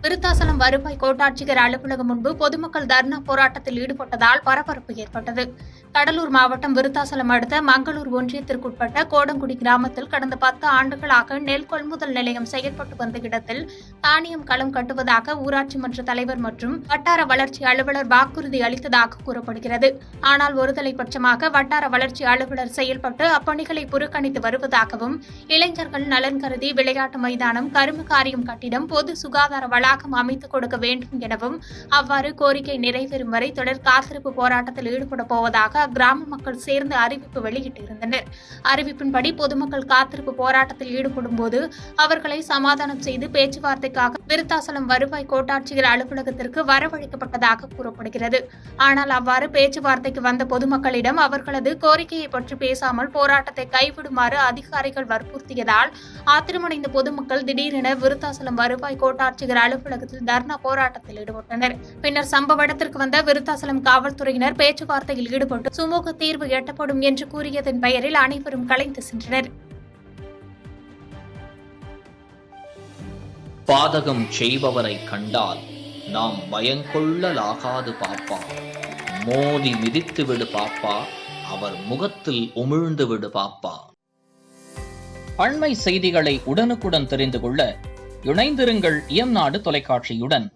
விருத்தாசலம் வருவாய் கோட்டாட்சியர் அலுவலகம் முன்பு பொதுமக்கள் தர்ணா போராட்டத்தில் ஈடுபட்டதால் பரபரப்பு ஏற்பட்டது. கடலூர் மாவட்டம் விருத்தாசலம் அடுத்த மங்களூர் ஒன்றியத்திற்குட்பட்ட கோடங்குடி கிராமத்தில் கடந்த 10 ஆண்டுகளாக நெல் கொள்முதல் நிலையம் செயல்பட்டு வந்த இடத்தில் தானியம் களம் கட்டுவதாக ஊராட்சி மன்ற தலைவர் மற்றும் வட்டார வளர்ச்சி அலுவலர் வாக்குறுதி அளித்ததாக கூறப்படுகிறது. ஆனால் ஒருதலைபட்சமாக வட்டார வளர்ச்சி அலுவலர் செயல்பட்டு அப்பணிகளை புறக்கணித்து வருவதாகவும், இளைஞர்கள் நலன் கருதி விளையாட்டு மைதானம், கரும்பு காரியம் கட்டிடம், பொது சுகாதார வளாகம் அமைத்துக் கொடுக்க வேண்டும் எனவும், அவ்வாறு கோரிக்கை நிறைவேறும் வரை தொடர் காத்திருப்பு போராட்டத்தில் ஈடுபட போவதாக அக்கிராம மக்கள் சேர்ந்து அறிவிப்பு வெளியிட்டிருந்தனர். அறிவிப்பின்படி பொதுமக்கள் காத்திருப்பு போராட்டத்தில் ஈடுபடும் போது அவர்களை சமாதானம் செய்து பேச்சுவார்த்தைக்காக விருத்தாசலம் வருவாய் கோட்டாட்சியர் அலுவலகத்திற்கு வரவழைக்கப்பட்டதாக கூறப்படுகிறது. ஆனால் அவ்வாறு பேச்சுவார்த்தைக்கு வந்த பொதுமக்களிடம் அவர்களது கோரிக்கையை பற்றி பேசாமல் போராட்டத்தை கைவிடுமாறு அதிகாரிகள் வற்புறுத்தியதால் ஆத்திரமடைந்த பொதுமக்கள் திடீரென விருத்தாசலம் வருவாய் கோட்டாட்சியர் அலுவலகத்தில் தர்ணா போராட்டத்தில் ஈடுபட்டனர். பின்னர் சம்பவ இடத்திற்கு வந்த விருத்தாசலம் காவல்துறையினர் பேச்சுவார்த்தையில் ஈடுபட்டு சுமூக தீர்வு எட்டப்படும் என்று கூறியதன் பெயரில் அனைவரும் கலைந்து சென்றனர். பாதகம் செய்பவரை கண்டால் நாம் பயங்கொள்ளலாகாது பாப்பா, மோதி மிதித்து விடு பாப்பா, அவர் முகத்தில் உமிழ்ந்து விடு பாப்பா. அண்மை செய்திகளை உடனுக்குடன் தெரிந்து கொள்ள இணைந்திருங்கள் இயம்நாடு தொலைக்காட்சியுடன்.